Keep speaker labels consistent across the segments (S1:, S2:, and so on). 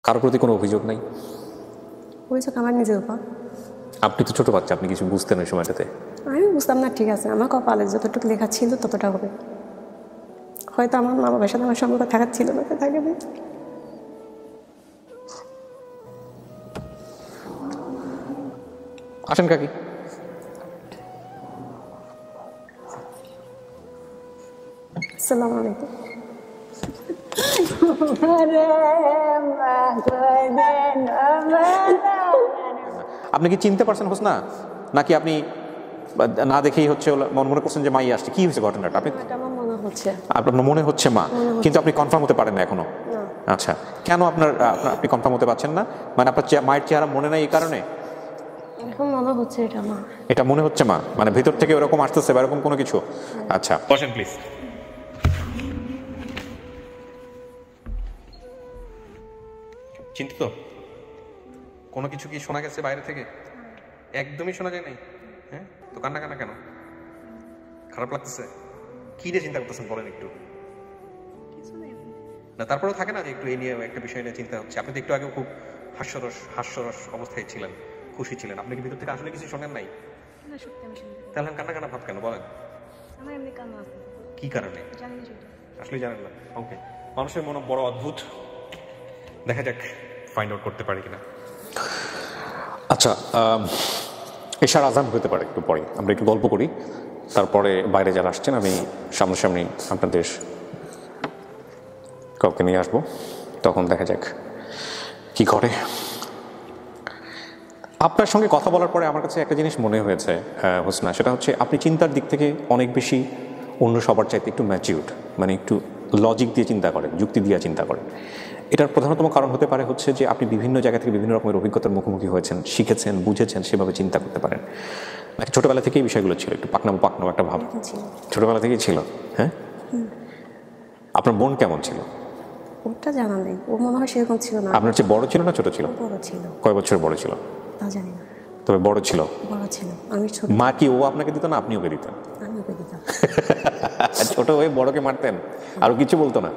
S1: কারোর প্রতি কোনো অভিযোগ নাই?
S2: অভিযোগ আমার নিজের উপর।
S1: আপনি তো ছোট বাচ্চা, আপনি কিছু বুঝতেন ওই সময়টাতে?
S2: আমি বুঝতাম না, ঠিক আছে, আমার কপালে যতটুকু লেখা ছিল ততটা হবে। হয়তো আমার মা বাবার সাথে আমার সম্পর্ক থাকার ছিল না, থাকে না।
S1: আসেন কাকি।
S2: আসসালামু আলাইকুম।
S1: আপনি কি চিনতে পারছেন হোসনা, নাকি আপনি না দেখেই হচ্ছে মনে করছেন যে মাই আসছে? কি হয়েছে ঘটনাটা? আপনি
S2: আমার মনে হচ্ছে,
S1: আপনার মনে হচ্ছে মা, কিন্তু আপনি কনফার্ম হতে পারেন না এখনো? আচ্ছা, কেন আপনি কনফার্ম হতে পারছেন না? মানে আপনার মায়ের চেহারা মনে নাই এই কারণে?
S2: এখন মনে হচ্ছে এটা মা।
S1: এটা মনে হচ্ছে মা, মানে ভেতর থেকে ওরকম আসতেছে বা এরকম কোনো কিছু? আচ্ছা, বসেন প্লিজ। চিন্তিত? কোনো কিছু কি শোনা গেছে বাইরে থেকে? একদমই শোনা যায় নাই? হ্যাঁ, তো কান্না কান্না কেন? খারাপ লাগতেছে? কি নিয়ে চিন্তা করতেছেন বলেন একটু। না, তারপরেও থাকে না যে একটু এই নিয়ে একটা বিষয় নিয়ে চিন্তা হচ্ছে। আপনি তো একটু আগে খুব হাস্যরস অবস্থায় ছিলেন, খুশি ছিলেন। আপনি কি ভিতর থেকে আসলে কিছু শোনেন নাই? তাহলে কান্না কান্না ভাব কেন বলেন? কি কারণে আসলে জানেন না? ওকে, মানুষের মনে বড় অদ্ভুত। দেখা যাক ফাইন্ড আউট করতে পারি কিনা। আচ্ছা, এশার আজান হতে পারে একটু পরে, আমরা একটু গল্প করি, তারপরে বাইরে যারা আসছেন আমি সামনাসামনি আপনাদের কাউকে নিয়ে আসবো, তখন দেখা যাক কি করে। আপনার সঙ্গে কথা বলার পরে আমার কাছে একটা জিনিস মনে হয়েছে হোসনা, সেটা হচ্ছে আপনি চিন্তার দিক থেকে অনেক বেশি অন্য সবার চাইতে একটু ম্যাচিউরড, মানে একটু লজিক দিয়ে চিন্তা করেন, যুক্তি দিয়ে চিন্তা করেন। এটার প্রধানতম কারণ হতে পারে হচ্ছে যে আপনি বিভিন্ন জায়গা থেকে বিভিন্ন রকমের অভিজ্ঞতার মুখোমুখি হয়েছেন, শিখেছেন, বুঝেছেন, সেভাবে চিন্তা করতে পারেন। ছোটবেলা থেকেই বিষয়গুলো ছিল, একটু পাকনাম একটা ভাব ছোটবেলা থেকেই ছিল। হ্যাঁ, আপনার বোন কেমন ছিল?
S2: ওটা জানা নেই, ও মনে হয় সেরকম ছিল না।
S1: আপনার চেয়ে বড় ছিল না ছোট ছিল?
S2: বড় ছিল।
S1: কয় বছর বড় ছিল
S2: তা জানি না,
S1: তবে বড় ছিল।
S2: বড় ছিল। আমি ছোট।
S1: মা কি ও আপনাকে দিত না আপনি ওকে দিতেন?
S2: আমি ওকে দিতাম।
S1: ছোট হয়ে বড়কে মারতেন, আর কিছু বলতো না?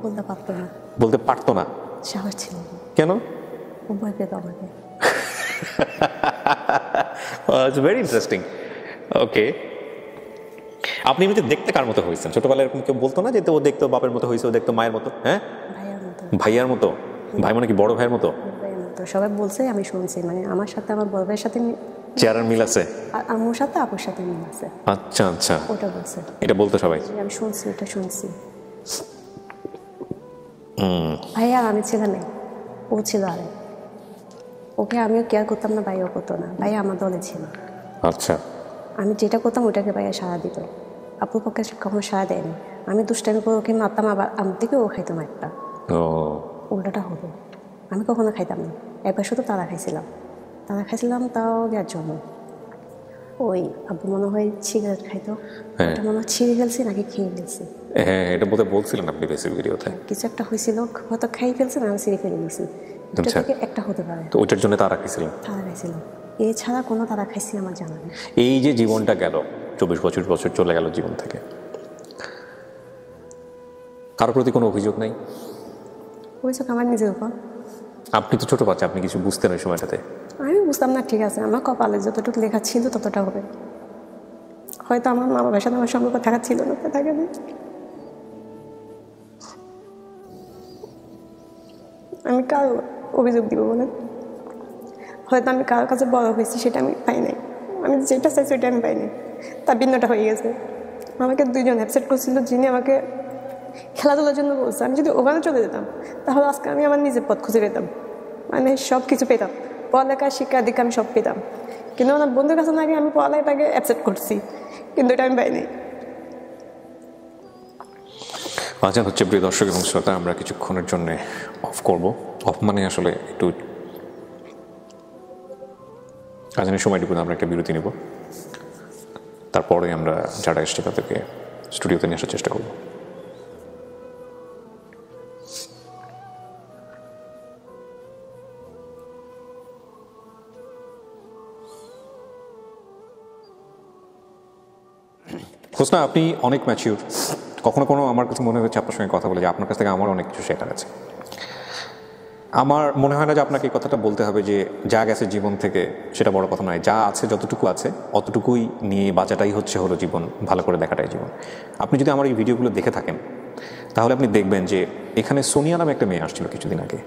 S2: বলতে পারতো না।
S1: বলতে পারতো না?
S2: সাহস ছিল।
S1: কেন?
S2: ও ভয় পেত আমাকে।
S1: It's very interesting. ওকে, আপনি এমনিতে দেখতে কার মতো হয়েছেন ছোটবেলায়? এরকম কেউ বলতো না যে ও দেখতো বাপের মতো হয়েছে, ও দেখতো মায়ের মতো? হ্যাঁ,
S2: ভাইয়ার মতো।
S1: ভাইয়ার মতো? ভাই মানে কি বড় ভাইয়ের মতো?
S2: ভাইয়ার মতো সবাই বলছে, আমি শুনছি। মানে আমার সাথে আমার বড় ভাইয়ের সাথে
S1: চেহারার মিল আছে,
S2: আর আম্মুর সাথে আপুর সাথে মিল আছে।
S1: আচ্ছা আচ্ছা,
S2: ওটা বলছে,
S1: এটা বলতো সবাই?
S2: আমি শুনছি, এটা শুনছি। ভাইয়া আমি ছিল না, ও ছিল আরে। ওকে আমিও কেয়ার করতাম না, ভাইয়াও করতো না। ভাইয়া আমার দলে ছিল।
S1: আচ্ছা,
S2: আমি যেটা করতাম ওটাকে ভাইয়া সাড়া দিত। আপুর পক্ষে কখনো সাড়া দেয়নি। আমি দুষ্টামি করে ওকে মারতাম, আবার আমার থেকে ও খাইতাম একটা। উল্টাটা হতো। আমি কখনো খাইতাম না। একবার শুধু তারা খাইছিলাম, তাও দেওয়ার জন্য। ওই আব্বু মনে হয় সিগারেট খাইতো, ওটা মনে হয় ছিঁড়ে ফেলছি নাকি খেয়ে ফেলছি।
S1: হ্যাঁ, এটা বোধহয় বলছিলেন আপনি বেসিক ভিডিওতে।
S2: কিছু একটা হয়েছিল, হয়তো খাই ফেলছে না, আমি ছিঁড়ে ফেলে গেছি। এটা থেকে একটা হতে পারে।
S1: তো ওইটার জন্য তারা খাইছিলেন?
S2: তারা খাইছিলাম, এছাড়া কোনো তারা খাইছি আমার জানা নেই।
S1: এই যে জীবনটা গেল, 24 বছর চলে গেল জীবন থেকে, কারোর প্রতি কোনো অভিযোগ নাই?
S2: অভিযোগ আমার নিজের উপর।
S1: আপনি তো ছোট বাচ্চা, আপনি কিছু বুঝতেন ওই সময়টাতে?
S2: আমি বুঝতাম না, ঠিক আছে, আমার কপালে যতটুকু লেখা ছিল ততটা হবে। হয়তো আমার মা বাবার সাথে আমার সম্পর্ক থাকার ছিল না, থাকে না। আমি কার অভিযোগ দিব বলেন? হয়তো আমি কার কাছে বড় হয়েছি সেটা আমি পাই নাই, আমি যেটা চাইছি ওইটা আমি পাই নাই, তার ভিন্নটা হয়ে গেছে। আমাকে দুইজন অ্যাপসেট করছিল, যিনি আমাকে খেলাধুলার জন্য বলছে। আমি যদি ওখানে চলে যেতাম তাহলে আজকে আমি আমার নিজের পথ খুঁজে পেতাম, মানে সব কিছু পেতাম, পড়ালেখা, শিক্ষার দিকে আমি সব পেতাম। কিন্তু আমার বন্ধুর কাছে না গিয়ে আমি পড়ালেখাটাকে অ্যাপসেট করছি, কিন্তু এটা আমি পাই নাই।
S1: আজান হচ্ছে, প্রিয় দর্শক এবং শ্রোতা, আমরা কিছুক্ষণের জন্য অফ করব। অফ মানে আসলে একটু আজানের সময়টুকু আমরা একটা বিরতি নেব, তারপরে আমরা যারা এসছে তাদেরকে স্টুডিওতে নিয়ে আসার চেষ্টা করব। হোসনা, আপনি অনেক ম্যাচিউর। কখনো আমার কাছে মনে হচ্ছে আপনার সঙ্গে কথা বলে যে আপনার কাছ থেকে আমার অনেক কিছু শেখার আছে। আমার মনে হয় না যে আপনাকে এই কথাটা বলতে হবে যে যা গেছে জীবন থেকে সেটা বড় কথা নয়, যা আছে যতটুকু আছে অতটুকুই নিয়ে বাঁচাটাই হলো জীবন, ভালো করে দেখাটাই জীবন। আপনি যদি আমার এই ভিডিওগুলো দেখে থাকেন তাহলে আপনি দেখবেন যে এখানে সোনিয়া নামে একটা মেয়ে আসছিল কিছুদিন আগে,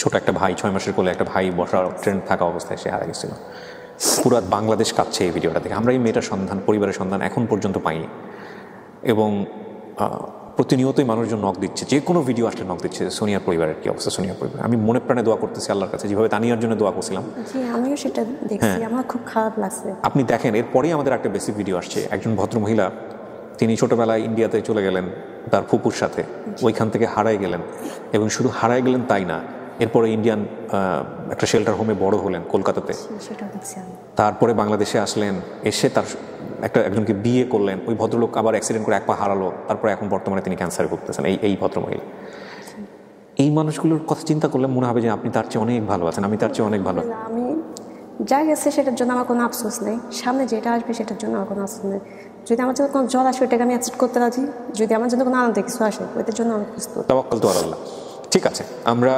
S1: ছোট একটা ভাই, 6 মাসের কোলে একটা ভাই বসার ট্রেন থাকা অবস্থায় সে হারা গেছিল। পুরো বাংলাদেশ কাঁপছে এই ভিডিওটা দেখে। আমরা এই মেয়েটার সন্ধান, পরিবারের সন্ধান এখন পর্যন্ত পাইনি এবং প্রতিনিয়তই মানুষজন নক দিচ্ছে, যে কোনো ভিডিও আসলে নক দিচ্ছে সোনিয়ার পরিবারের কী অবস্থা, সোনিয়ার পরিবার। আমি মনে প্রাণে দোয়া করতেছি আল্লাহর কাছে, যেভাবে তানিয়ার জন্য দোয়া করছিলাম।
S2: জি আমিও সেটা দেখছি, আমার খুব খারাপ লাগছে।
S1: আপনি দেখেন এরপরেই আমাদের একটা বেসিক ভিডিও আসছে, একজন ভদ্রমহিলা তিনি ছোটবেলায় ইন্ডিয়াতে চলে গেলেন তার ফুপুর সাথে, ওইখান থেকে হারাই গেলেন এবং শুধু হারাই গেলেন তাই না, এরপরে ইন্ডিয়ান একটা শেল্টার হোমে বড় হলেন কলকাতাতে,
S2: সেটা দেখছি আমি।
S1: তারপরে বাংলাদেশে আসলেন, এসে তার একজনকে বিয়ে করলেন, ওই ভদ্রলোক আবার অ্যাক্সিডেন্ট করে এক পা হারালো, তারপরে এখন বর্তমানে তিনি ক্যান্সারে ভুগতেছেন। এই ভদ্রমহিলা, এই মানুষগুলোর কথা চিন্তা করলে মনে হবে যে আপনি তার চেয়ে অনেক ভালো আছেন, আমি তার চেয়ে অনেক ভালো।
S2: আমি যা গেছে সেটার জন্য আমার কোনো আফসোস নেই, সামনে যেটা আসবে সেটার জন্য আমার কোনো আফসোস নেই। যদি আমার জন্য কোনো জ্বর আসে ওটাকে আমি অ্যাকসেপ্ট করতে রাজি, যদি আমার জন্য কোনো আনন্দের কিছু আসে ওইটার জন্য আমি প্রস্তুত।
S1: তাওয়াক্কাল তো আল্লাহ। ঠিক আছে, আমরা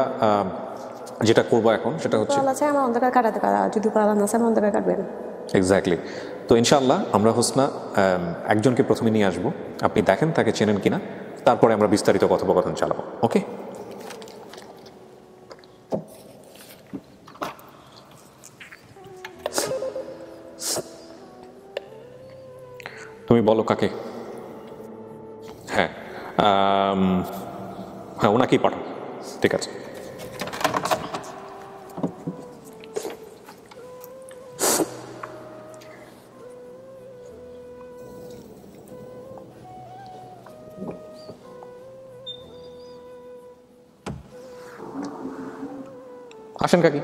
S1: যেটা করবো এখন সেটা হচ্ছে
S2: আল্লাহ চাই আমার অন্ধকার কাটাতে পারা, যদি আল্লাহ না চাই আমার অন্ধকার কাটবেন।
S1: এক্স্যাক্টলি। তো ইনশাআল্লাহ আমরা হোসনা একজনকে প্রথমে নিয়ে আসবো, আপনি দেখেন তাকে চেনেন কিনা, তারপরে আমরা বিস্তারিত কথোপকথন চালাবো। ওকে? তুমি বলো কাকে? হ্যাঁ হ্যাঁ, ওনাকেই পাঠাও। ঠিক আছে। আসেন কাকি।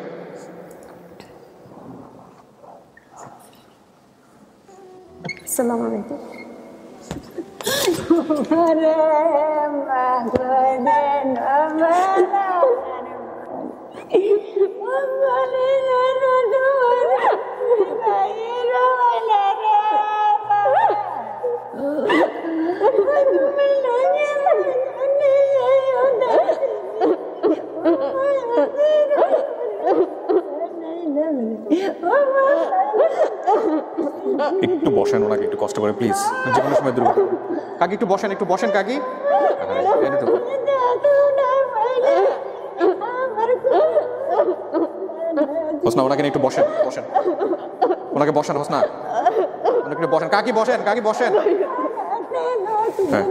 S2: আসসালামু আলাইকুম।
S1: একটু বসেন, ওনাকে একটু কষ্ট করে প্লিজ, যে কোনো সময় দুর্ঘটনা। কাকি একটু বসেন, একটু বসেন কাকি। হোসনা ওনাকে একটু বসেন, বসেন ওনাকে, বসেন হোসনা ওনাকে একটু বসেন। কাকি বসেন, কাকি বসেন। হ্যাঁ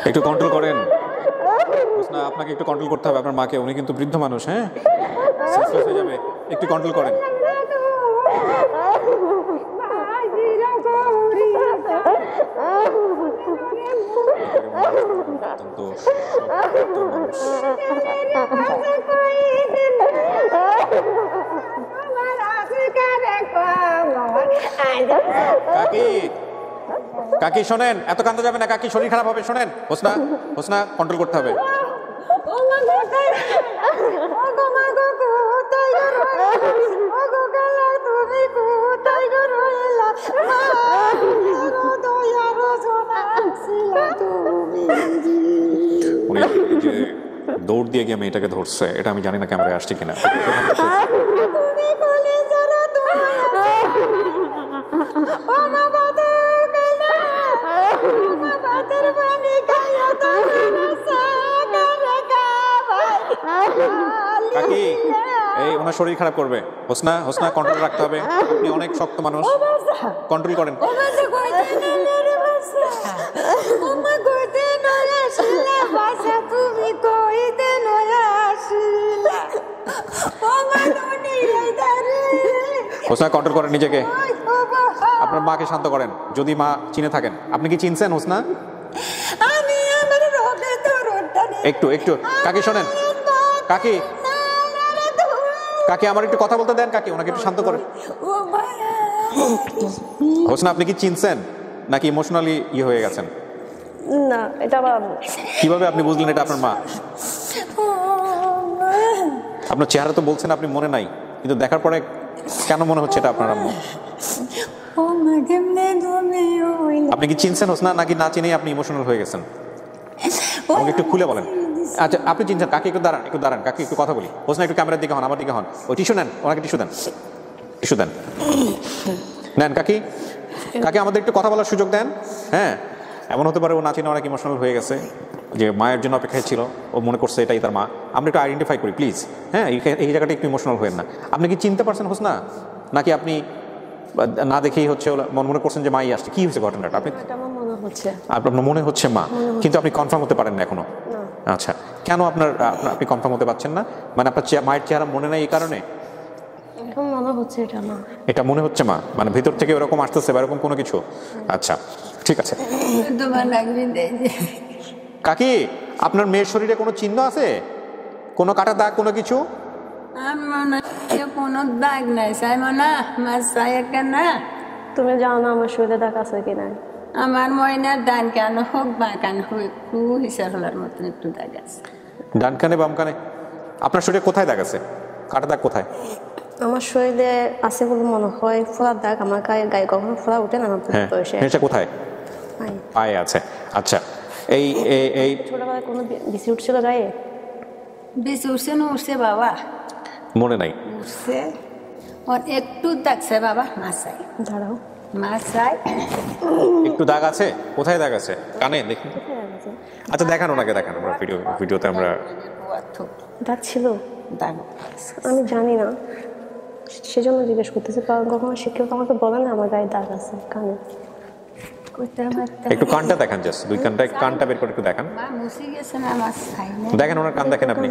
S1: একটু কন্ট্রোল করেন হোসনা, আপনাকে একটু কন্ট্রোল করতে হবে আপনার মাকে, উনি কিন্তু বৃদ্ধ মানুষ। হ্যাঁ সেন্সলেস হয়ে যাবে, একটু কন্ট্রোল করেন। অত্যন্ত শক্ত মানুষ। কাকি কাকি শোনেন, এত কান্দা যাবে না কাকি, শরীর খারাপ হবে। শোনেন হোসনা, হোসনা কন্ট্রোল করতে হবে। উনি যে দৌড় দিয়ে গিয়ে মেয়েটাকে ধরছে, এটা আমি জানি না ক্যামেরায় আসছে কিনা। কাকি এই ওনার শরীর খারাপ করবে। হোসনা, হোসনা কন্ট্রোল রাখতে হবে। আপনি অনেক শক্ত মানুষ, কন্ট্রোল করেন। হোসনা কন্ট্রোল করেন নিজেকে, আপনার মাকে শান্ত করেন। যদি মা চিনে থাকেন, আপনি কি চিনছেন হোসনা? একটু একটু কাকি শোনেন, কাকি কাকি আমার একটু কথা বলতে দেন। কাকি ওনাকে একটু শান্ত করেন। হোসনা আপনি কি চিনছেন নাকি ইমোশনালি হয়ে গেছেন?
S2: না, এটা আবার
S1: কিভাবে আপনি বুঝলেন এটা আপনার মা? আপনার চেহারা তো বলছেন আপনি মনে নাই, কিন্তু দেখার পরে কেন মনে হচ্ছে এটা আপনার আম্মু? আপনি কি চিনছেন হোসনা নাকি না চিনেই আপনি ইমোশনাল হয়ে গেছেন? আমাকে একটু খুলে বলেন। আচ্ছা আপনি চিনছেন। কাকি একটু দাঁড়ান, একটু দাঁড়ান কাকি, একটু কথা বলি। হোসনা একটু ক্যামেরার দিকে হন, আমার দিকে হন। ওই টিস্যু নেন, ওনাকে টিস্যু দেন, টিস্যু দেন, নেন কাকি। কাকি আমাদের একটু কথা বলার সুযোগ দেন। হ্যাঁ, এমন হতে পারে ও না চিনে অনেক ইমোশনাল হয়ে গেছে, যে মায়ের জন্য অপেক্ষায় ছিল, ও মনে করছে এটাই তার মা। আমরা একটু আইডেন্টিফাই করি প্লিজ। হ্যাঁ, এই জায়গাটা একটু ইমোশনাল হয়ে না। আপনি কি চিনতে পারছেন হোসনা, নাকি আপনি না দেখেই হচ্ছে মনে করছেন যে মাই আসছে? কি হয়েছে ঘটনাটা? আপনি আপনার মনে হচ্ছে মা, কিন্তু আপনি কনফার্ম হতে পারেন না এখনো? আচ্ছা, কেন আপনি কনফার্ম হতে পারছেন না? মানে আপনার মায়ের চেহারা মনে নাই এই কারণে? এটা মনে হচ্ছে মা, মানে ভিতর থেকে ওরকম আসতেছে বা এরকম কোনো কিছু? আচ্ছা ঠিক আছে। কাকি আপনার মেয়ের শরীরে কোনো চিহ্ন আছে, কোনো কাটা দাগ, কোনো কিছু?
S3: কোনো দাগ নাই সাইমনা, আমার সাইকা না।
S2: তুমি জানো না আমার শরীরে দাগ আছে কিনা?
S3: আমার ময়নার ডান কান হোক বা কান হোক একটু হিসাব হলার মতন একটু দাগ আছে।
S1: ডান কানে বাম কানে? আপনার শরীরে কোথায় দাগ আছে? কাটা দাগ কোথায়?
S2: আমার শরীরে আছে বলে মনে হয়। ফোড়ার দাগ আমার গায়ে কখনো ফোড়া উঠে না আমার বয়সে।
S1: এটা কোথায়? পায়ে আছে। আচ্ছা, এই এই
S2: ছোটবেলায় কোনো বিসি উঠছিল গায়ে?
S3: বেশি উঠছে না উঠছে বাবা?
S1: মনে নাই।
S3: উঠছে একটু দাগছে বাবা, মাছাই।
S2: দাঁড়াও,
S3: মাছাই
S1: একটু দাগ আছে। কোথায় দাগ আছে? কানে দেখুন। আচ্ছা দেখান, ওনাকে দেখান। আমরা ভিডিওতে আমরা
S2: দাগ ছিল।
S3: দাগ
S2: আমি জানি না, সেজন্য জিজ্ঞেস করতেছি। কারণ কখনো শিক্ষক আমাকে বলে না আমার গায়ে দাগ আছে কানে।
S1: একটু কানটা দেখান, জাস্ট দুই কানটা বের করে একটু দেখান। দেখেন ওনার কান দেখেন আপনি।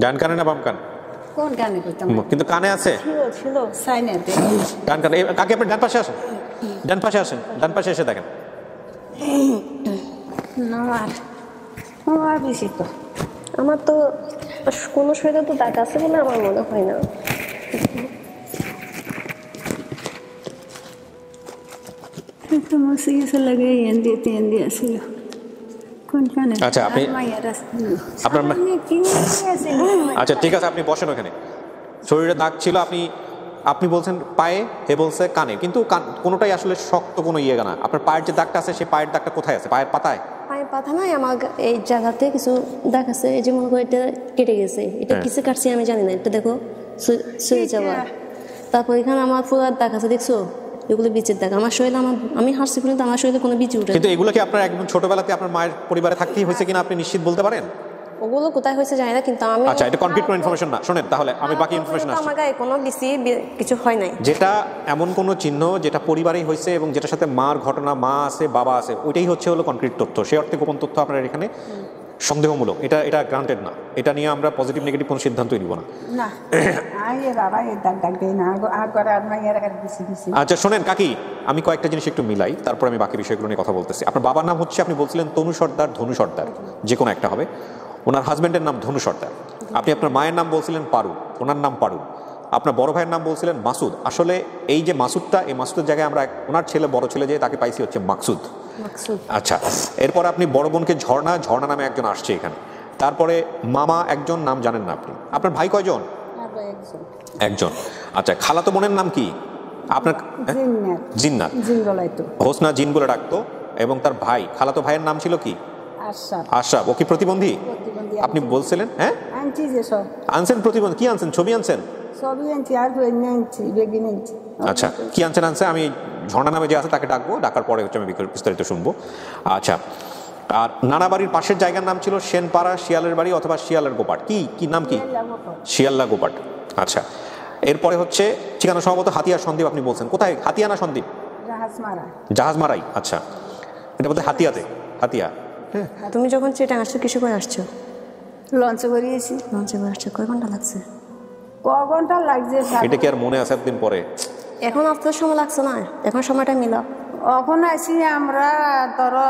S1: ডান কানে না বাম কান?
S3: কোন কানে করতাম?
S1: কিন্তু কানে আছে।
S2: ছিল
S3: সাইনেতে
S1: কান কানে। কাকে আপনি ডান পাশে আসেন, ডান পাশে আসেন, ডান পাশে এসে দেখেন।
S3: আমার বেশি তো,
S2: আমার তো কোনো শরীরে তো দাগ আছে বলে আমার মনে হয় না।
S3: তো মুসি গেছে লাগে এন্দি আসছিল। কোন কানে?
S1: আচ্ছা আপনি আপনার আচ্ছা ঠিক আছে, আপনি বসেন ওখানে। শরীরে দাগ ছিল, আপনি বলছেন পায়ে, হে বলছে কানে, কিন্তু কোনোটাই আসলে শক্ত কোনো ইয়ে না। আপনার পায়ের যে দাগটা আছে, সেই পায়ের দাগটা কোথায় আছে? পায়ের পাতায়?
S2: পায়ের পাতা নাই, আমার এই জায়গাতে কিছু দাগ আছে। এই যে মনে করো এটা কেটে গেছে, এটা কিসে কাটছি আমি জানি না। এটা দেখো শুয়ে যাওয়া। তারপর এখানে আমার ফোড়ার দাগ আছে, দেখছো? এগুলো বীজের দাগ। আমার শরীরে আমি হাসছি কিন্তু আমার শরীরে কোনো বীজ উঠে।
S1: কিন্তু এগুলো কি আপনার একদম ছোটবেলাতে আপনার মায়ের পরিবারে থাকতেই হয়েছে কিনা আপনি নিশ্চিত বলতে পারেন?
S2: ওগুলো কোথায় হয়েছে জানি না, কিন্তু আমি
S1: আচ্ছা এটা কনক্রিট কোনো ইনফরমেশন না। শুনেন তাহলে আমি বাকি ইনফরমেশন আসছে।
S2: আমার গায়ে কোনো কিছু হয় নাই।
S1: যেটা এমন কোনো চিহ্ন যেটা পরিবারেই হয়েছে এবং যেটার সাথে মার ঘটনা, মা আছে বাবা আছে, ওইটাই হচ্ছে হলো কনক্রিট তথ্য। সেই অর্থে গোপন তথ্য আপনার এখানে সন্দেহমূলক, এটা এটা গ্রান্টেড না, এটা নিয়ে আমরা পজিটিভ নেগেটিভ কোনো সিদ্ধান্তই নিব না।
S3: না আয় বাবা এই দাগ দাগ দেই না আর করে আর মাইয়ার কাছে দিছি দিছি।
S1: আচ্ছা শোনেন কাকি, আমি কয়েকটা জিনিস একটু মিলাই, তারপর আমি বাকি বিষয়গুলো নিয়ে কথা বলতেছি। আপনার বাবার নাম হচ্ছে, আপনি বলছিলেন তনু সর্দার, ধনু সর্দার, যে কোনো একটা হবে। ওনার হাজব্যান্ডের নাম ধনু সর্দার। আপনি আপনার মায়ের নাম বলছিলেন পারু, ওনার নাম পারু। আপনার বড় ভাইয়ের নাম বলছিলেন মাসুদ। আসলে এই যে মাসুদটা, এই মাসুদের জায়গায় আমরা ওনার ছেলে, বড় ছেলে যে তাকে পাইছি হচ্ছে মাকসুদ। আচ্ছা, এরপর আপনি বড় বোনকে ঝর্ণা, ঝর্ণা নামে একজন আসছে এখানে। তারপরে মামা একজন, নাম জানেন না আপনি। আপনার ভাই কয়জন? একজন। আচ্ছা, খালাতো বোনের নাম কি আপনার? জিন্নাত। হোসনা জিন বলে ডাকতো। এবং তার ভাই, খালাতো ভাইয়ের নাম ছিল কি? আশরাফ। ও কি প্রতিবন্ধী? আপনি বলছিলেন। হ্যাঁ আনছেন প্রতিবন্ধী, কি আনছেন? ছবি আনছেন? আচ্ছা, কি আনছেন? আমি ঝর্ণা নামে যে আছে তাকে ডাকবো, ডাকার পরে হচ্ছে আমি বিস্তারিত শুনবো। আচ্ছা, আর নানা বাড়ির পাশের জায়গার নাম ছিল সেনপাড়া, শিয়ালের বাড়ি অথবা শিয়ালের গোপাট। কি কি নাম? কি? শিয়াল্লা গোপাট। আচ্ছা, এরপরে হচ্ছে ঠিকানা সম্ভবত হাতিয়া সন্দ্বীপ আপনি বলছেন। কোথায়? হাতিয়া না সন্দ্বীপ? জাহাজমারাই। আচ্ছা, এটা বলতে হাতিয়াতে। হাতিয়া।
S2: তুমি যখন চিটাং আসছো কিসে করে আসছো?
S3: লঞ্চে করে এসেছি।
S2: লঞ্চে করে আসছো, কয় ঘন্টা লাগছে?
S3: ক ঘন্টা লাগছে?
S1: এটা কি আর মনে আছে একদিন পরে?
S2: এখন আপনার সময় লাগছে না, এখন সময়টা মিলা।
S3: এখন আসি আমরা ধরো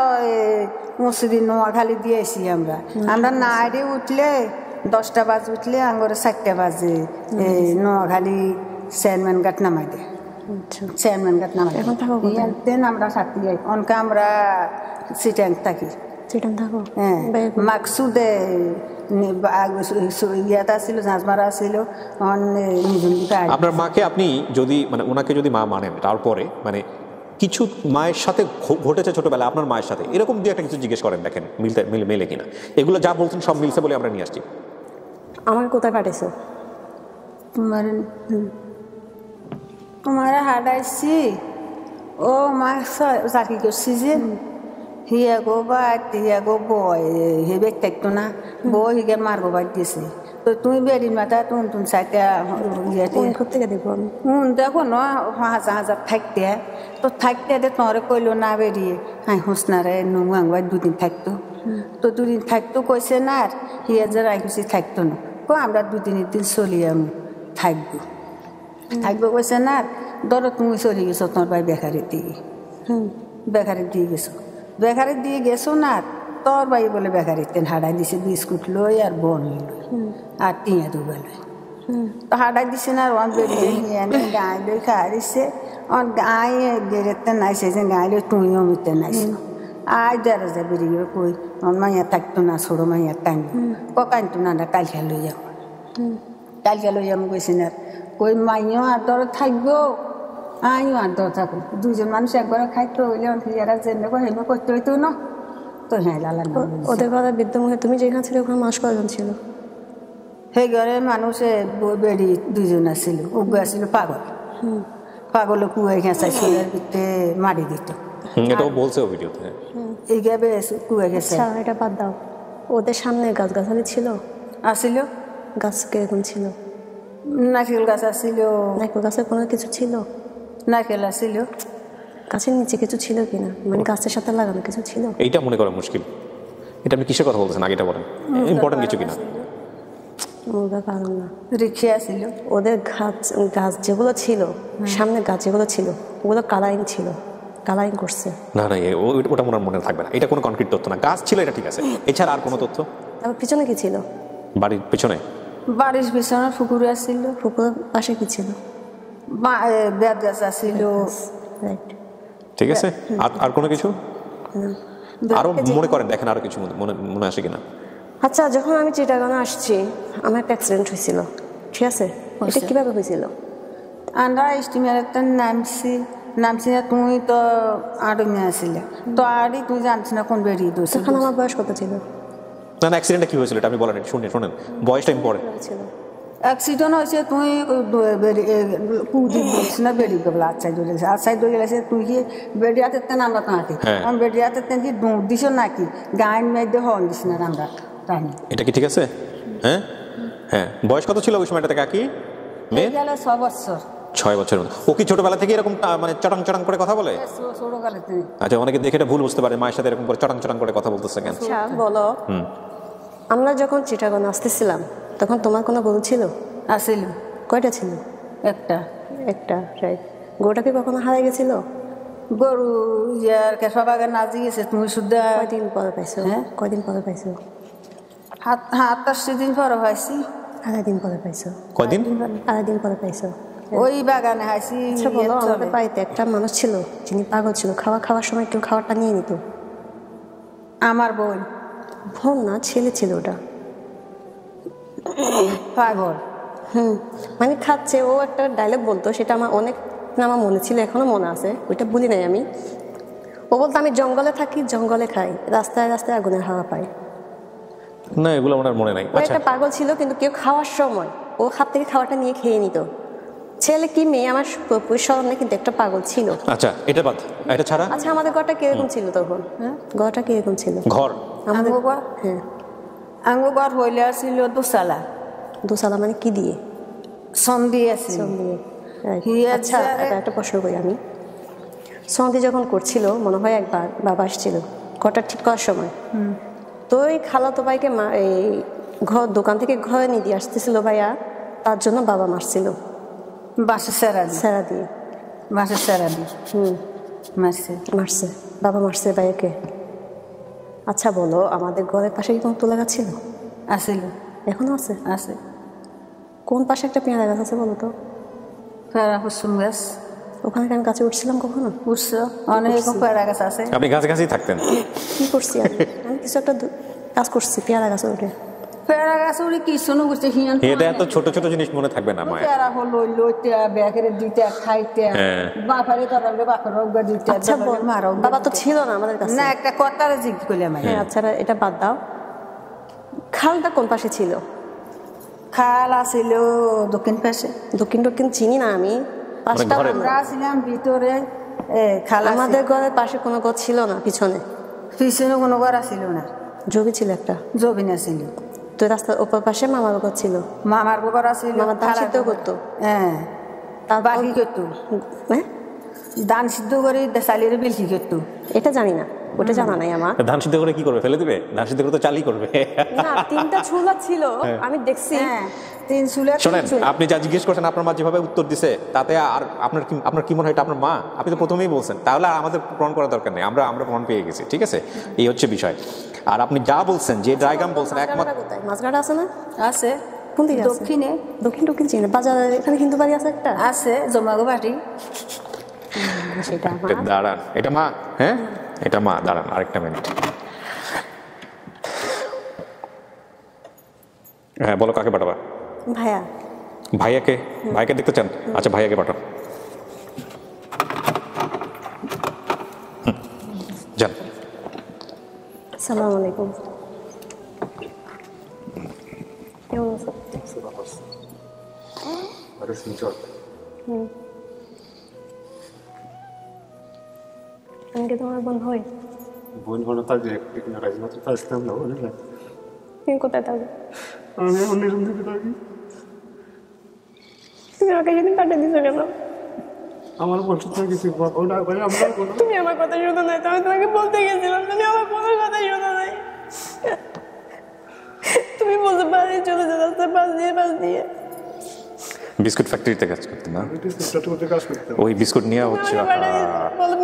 S3: মুসুরি নোয়াখালী দিয়ে আসি আমরা। আমরা নাইডে উঠলে 10টা বাজে, উঠলে আঙ্গরে 4টা বাজে নোয়াখালী চেয়ারম্যান ঘাট নামাই দেয়। চেয়ারম্যান ঘাট নামাই দেন আমরা সাথী যাই। অনকে আমরা চিটাং থাকি।
S2: চিটাং থাকো?
S3: হ্যাঁ, মাকসুদে ইয়াত আসছিল, ঝাঁঝমারা আসছিল।
S1: আপনার মাকে আপনি যদি মানে ওনাকে যদি মা মানেন, তারপরে মানে কিছু মায়ের সাথে ঘটেছে ছোটবেলা আপনার মায়ের সাথে, এরকম দিয়ে একটা কিছু জিজ্ঞেস করেন, দেখেন মেলে কিনা। এগুলো যা বলছেন সব মিলছে বলে আমরা নিয়ে আসছি।
S2: আমার কোথায় পাঠিয়েছো?
S3: তোমার হাঁটাইছি। ও মা চাকরি করছি যে হিয়া গো বাদ, হিয়া গো বয় হে বেগ থাকতো না, বই হিগে মার গো বাদ দিয়েছে। তো তুমি বেরির মাথা তুন চাইতে
S2: থেকে দেখবো আমি।
S3: দেখো না হাজার হাজার থাকতে, তো থাকতে তোমারে কইলো না বেরিয়ে হাই হোসনারে নুয়াংবাই 2 দিন থাকতো। তো 2 দিন থাকতো কইছে না, আর হিয়া যে রাখছি থাকতো না। আমরা 2-3 দিন চলি আমি থাকবো কইছে না। ধরো তুমি চলে গেছো তোমার ভাই বেকারি দিয়ে, বেকারি দিয়ে গেছো না। তোর ভাই বলে বেকারিতে হাঁটাই দিছে, বিস্কুট লই আর বন লই আর টিয়া দুবে লই। তো হাঁটাই দিছে না, আর বেরিয়ে নিয়ে আনি গায়ে লই খাই দিছে। গায়ে বেরোতে নাইছে যে গায়ে লই তুইও মিতে নাইছো। আয় দেড় যা বেরিয়ে কই আমার মাইয়া থাকতো না, ছোটো মাইয়া টাইম কানতো না, কালকে লই যাবো। কালকে লই যাবো কইছি না, কই মাইও আর দর থাকবো, আইও আর দর থাকবো। 2জন মানুষ একবারে খাইতো হইলে এরা জেনে হেমে করতে হইতো না। তো হ্যাঁ লালা
S2: ওদের কথা বিদ্যমুখে তুমি যেখানে ছিল ওখানে মানুষ কয়জন ছিল?
S3: সেই ঘরে মানুষে বেড়ি 2জন আসছিল। উগ্র আসছিল পাগল, পাগল কুয়াই খেঁচাই শরীরের ভিতরে মারি দিত।
S1: এটাও বলছে ভিডিওতে।
S3: এই গাবে কুয়াই গেছে।
S2: এটা বাদ দাও, ওদের সামনে গাছগাছালি ছিল?
S3: আসছিল।
S2: গাছ কিরকম ছিল?
S3: নারকেল গাছ আসছিল।
S2: নারকেল গাছের কোনো কিছু ছিল?
S3: নারকেল আসছিল।
S2: গাছের নিচে কিছু ছিল কিনা, মানে গাছের সাথে লাগানো কিছু ছিল?
S1: এইটা মনে করা মুশকিল। এটা আপনি কিসের কথা বলতেছেন আগেটা বলেন, ইম্পর্টেন্ট কিছু কিনা।
S2: মুরগা পালন না,
S3: রিক্সা ছিল।
S2: ওদের গাছ যেগুলো ছিল, সামনে গাছ যেগুলো ছিল ওগুলো কালারিং ছিল, কালারিং করছে।
S1: না ওটা মনে থাকবে না, এটা কোনো কনক্রিট তথ্য না। গাছ ছিল এটা ঠিক আছে, এছাড়া আর কোনো তথ্য?
S2: তারপর পিছনে কি ছিল?
S1: বাড়ির পিছনে?
S3: বাড়ির পিছনে পুকুর আসছিল।
S2: পুকুরের পাশে কি ছিল?
S3: বেত গাছ আসছিল।
S1: ঠিক আছে, আর কোনো কিছু আরো মনে করেন, দেখেন আরো কিছু মনে আসে কিনা।
S2: আচ্ছা, যখন আমি চিটাগাঙে আসছি আমার একটা অ্যাক্সিডেন্ট হয়েছিল, ঠিক আছে? এটা কিভাবে হয়েছিল?
S3: আমরা স্টিমারের নামছি না, তুমি তো আড়ে আসছিলে। তো আড়ি তুই জানছি না কোন বেরিয়ে দিয়েছে।
S2: তখন আমার বয়স কত ছিল?
S1: না অ্যাক্সিডেন্টটা কি হয়েছিল এটা আমি বলেন, শোনেন বয়সটা ইম্পর্টেন্ট।
S3: অ্যাক্সিডেন্ট হয়েছে তুই বলছিস না বেরিয়ে গেল আচ্ছাই দৌড়ে গেছে। তুই কি বেরিয়ে হাতের তেন আমরা তাঁকে আমি বেরিয়ে হাতের তেন কি দৌড় দিস নাকি গান মেয়েদের হন দিস না আমরা টানি।
S1: এটা কি ঠিক আছে? হ্যাঁ বয়স কত ছিল ওই সময়টাতে কাকি?
S3: মেয়ে গেল 6 বছর।
S1: 6 বছরের মতো। ও কি ছোটবেলা থেকে এরকম মানে চটাং করে কথা বলে?
S3: ছোটবেলাতে।
S1: আচ্ছা, অনেকে দেখে এটা ভুল বুঝতে পারে, মায়ের সাথে এরকম করে চটাং করে কথা বলতেছে কেন?
S2: আচ্ছা বলো, আমরা যখন চিটাগং আসতেছিলাম তখন তোমার কোনো গরু ছিল?
S3: আসিল
S2: কয়টা ছিল?
S3: একটা।
S2: একটা, রাইট। গরুটা কি কখনো হারাই গেছিল?
S3: গরু ইয়ার কেশবা বাগান নাজি গেছে, তুমি শুদ্ধ
S2: কয়দিন পরে পাইছো?
S3: হ্যাঁ,
S2: কয়দিন পরে পাইছো?
S3: 7-8 দিন পরে হয়েছি।
S2: আড়াই দিন পরে পাইছো?
S1: কয়দিন?
S2: আড়াই দিন পরে পাইছো।
S3: ওই বাগানে হাসি।
S2: আচ্ছা বলো, আমাদের বাড়িতে একটা মানুষ ছিল যিনি পাগল ছিল, খাওয়ার সময় কেউ খাবারটা নিয়ে নিত।
S3: আমার বোন।
S2: বোন না, ছেলে ছিল ওটা।
S3: পাগল।
S2: মানে খাচ্ছে, ও একটা ডায়লগ বলতো, সেটা আমার অনেক আমার মনে ছিল, এখনো মনে আছে, ওইটা ভুলি নাই আমি। ও বলতো আমি জঙ্গলে থাকি, জঙ্গলে খাই, রাস্তায় রাস্তায় আগুনের হাওয়া পাই।
S1: না, এগুলো আমার মনে নাই।
S2: ও একটা পাগল ছিল, কিন্তু কেউ খাওয়ার সময় ও হাত থেকে খাবারটা নিয়ে খেয়ে নিত। ছেলে কি মেয়ে আমার স্মরণ নেই, কিন্তু একটা পাগল ছিল।
S1: আচ্ছা, এটা বাদ, এটা ছাড়া।
S2: আচ্ছা, আমাদের ঘরটা কিরকম ছিল তখন? ঘরটা কিরকম ছিল?
S1: ঘর
S2: আমাদের
S3: ঘর,
S2: হ্যাঁ,
S3: আঙ্গর হইলে ছিল দুসালা।
S2: দুসালা মানে কি দিয়ে?
S3: সন্ধি আছে।
S2: আচ্ছা, একটা প্রশ্ন করি আমি। সন্ধি যখন করছিল, মনে হয় একবার বাবা আসছিল ঘরটা ঠিক করার সময়, তো ওই খালাতো ভাইকে এই ঘর দোকান থেকে ঘরে নিয়ে দিয়ে আসতেছিল ভাইয়া, তার জন্য বাবা মারছিল
S3: বাসে সেরা
S2: সেরা দিয়ে।
S3: বাসে সেরা দিয়ে মারছে।
S2: মারছে, বাবা মারছে ভাইয়াকে। আচ্ছা বলো, আমাদের ঘরের পাশে কি কোনো তুলা গাছ ছিল?
S3: আসিল।
S2: এখনো আছে?
S3: আছে।
S2: কোন পাশে একটা পেয়ারা গাছ আছে বলো তো?
S3: পেয়ারা কুসুম গাছ।
S2: ওখানে আমি গাছে উঠছিলাম কখনো?
S3: উঠছো? অনেক পেয়ারা গাছ আছে।
S1: আপনি গাছে গাছেই থাকতেন?
S2: কি করছি আমি কিছু একটা কাজ করছি পেয়ারা গাছে উঠে।
S3: পেয়ারা গাছ উড়ে কি শুনো করছে হিয়ান।
S1: এটা এত ছোট ছোট জিনিস মনে থাকবে না মায়ের।
S3: পেয়ারা হলো লইতে ব্যাগের দিতে খাইতে, বাপারে তরালে বাপার রোগা দিতে।
S2: আচ্ছা বাবা তো ছিল না আমাদের কাছে।
S3: না, একটা কথার জিজ্ঞেস করলাম।
S2: হ্যাঁ, আচ্ছা এটা বাদ দাও। খালটা কোন পাশে ছিল?
S3: খাল আছিল দক্ষিণ পাশে।
S2: দক্ষিণ চিনি না আমি। পাঁচটা
S3: আমরা ছিলাম ভিতরে। খাল
S2: আমাদের ঘরের পাশে কোনো ঘর ছিল না, পিছনে
S3: পিছনে কোনো ঘর আছিল না।
S2: জমি ছিল একটা,
S3: জমিন আছিল।
S2: তো রাস্তার ওপর পাশে মামার ঘর ছিল।
S3: মামার ঘর আছিল।
S2: মামার ধান সিদ্ধ করতো।
S3: হ্যাঁ, বাকি করতো।
S2: হ্যাঁ,
S3: ধান সিদ্ধ করে চালিয়ে বিলকি করতো।
S2: এটা জানি না, ওটা জানা নাই আমার।
S1: ধান সিদ্ধ করে কি করবে, ফেলে দিবে? ধান সিদ্ধ করে তো চালই করবে
S2: না, 3টা চুলা ছিল, আমি দেখছি।
S3: 3 চুলা।
S1: শোনেন, আপনি যা জিজ্ঞেস করছেন আপনার মা যেভাবে উত্তর দিছে, তাতে আর আপনার কি মনে হয় এটা আপনার মা? আপনি তো প্রথমেই বলছেন, তাহলে আর আমাদের প্রমাণ করার দরকার নেই, আমরা প্রমাণ পেয়ে গেছি। ঠিক আছে, এই হচ্ছে বিষয়। আর আপনি যা বলছেন, যে ডায়াগ্রাম বলছেন, একমাত্র
S2: মাছগাড়া আছে না?
S3: আছে।
S2: কোন দিকে?
S3: দক্ষিণে।
S2: দক্ষিণ চিনে বাজারে, এখানে হিন্দু বাড়ি আছে একটা।
S3: আছে, জমাগো বাড়ি।
S2: সেটা
S1: দাঁড়ান, এটা মা? হ্যাঁ, এটা মা। দাঁড়ান আরেকটা মিনিট। হ্যাঁ বলো, কাকে পাঠাবা?
S2: ভাইয়া।
S1: ভাইয়াকে? ভাইকে দেখতে চান? আচ্ছা, ভাইয়াকে পাঠাও। যান।
S2: আসসালামু আলাইকুম। কেমন আছো? আমি কি তোমার বোন হই?
S4: বোন হলো তার ডিরেক্ট রাজমাত্র তার ইসলাম না বলে না।
S2: তুমি কোথায় থাকো?
S4: আমি অন্যের দিকে থাকি।
S2: তুমি আমাকে সেদিন পাঠিয়ে দিছো কেন?
S4: আমার বলতে তো কিছু ওটা করে আমরা কোনো।
S2: তুমি আমার কথা শুনো নাই, তো আমি তোমাকে বলতে গেছিলাম, তুমি আমার কোনো কথা শুনো নাই। তুমি বলতে পারি চলে যেতে রাস্তা পাশ দিয়ে।
S1: বিস্কুট ফ্যাক্টরিতে কাজ করতে না?
S4: কাজ করতে
S1: ওই বিস্কুট নিয়ে হচ্ছে।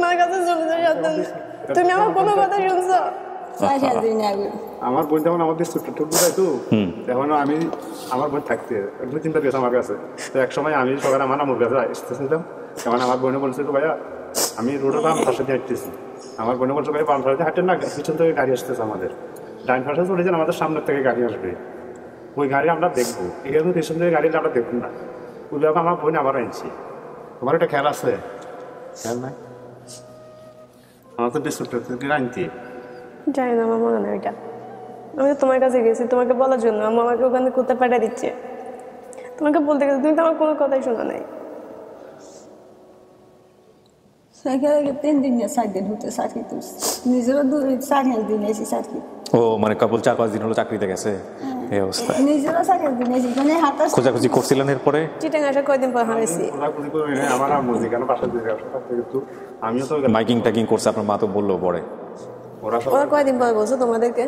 S2: মার কাছে চলে যাই। তুমি আমার কোনো কথা শুনছো?
S4: আমার বোন যেমন আমার বিস্কুট তো এখন আমি আমার বোন থাকতে 2-3টা দিয়েছে আমার কাছে। তো এক সময় আমি সকালে আমার আমার কাছে এসেছিলাম, তখন আমার বোনে বলছিল ভাইয়া আমি রোডের বাম পাশে দিয়ে হাঁটতেছি। আমার বোনে বলছে ভাই বাম পাশে হাঁটেন না, পিছন থেকে গাড়ি আসতেছে, আমাদের ডাইন পাশে চলে যান, আমাদের সামনের থেকে গাড়ি আসবে, ওই গাড়ি আমরা দেখবো। এখানে পিছন থেকে গাড়ি আমরা দেখুন না। ওই ব্যাপার আমার বোন আবার আনছি। তোমার একটা খেয়াল আছে? খেয়াল নাই? আমার তো বিস্কুটটা আনতি
S2: জানি না, আমার মনে নেই ওইটা। আমি তো তোমার কাছে গেছি তোমাকে বলার জন্য, আমাকে ওখানে কোথায় পাঠিয়ে দিচ্ছে, তোমাকে বলতে গেছি, তুমি তো আমার কোনো কথাই শোনা নাই।
S3: 3 দিন 4 দিন হতে চাকরি করছি, নিজেরও 4 দিন এসে চাকরি।
S1: ও মানে কেবল 4-5 দিন হলো চাকরিতে গেছে, এই অবস্থা।
S3: নিজেরও চাকরি দিন এসে মানে হাতে
S1: খোঁজাখুঁজি করছিলেন? এরপরে
S2: চিটাং আসা কয়দিন পর হারাইছি।
S4: আমার আম্মু যেখানে বাসা দিয়ে ব্যবসা করতে, কিন্তু আমিও তো
S1: মাইকিং টাইকিং করছে, আপনার মা তো বললো পরে।
S4: ওরা
S2: কয়দিন পর বলছো তোমাদেরকে?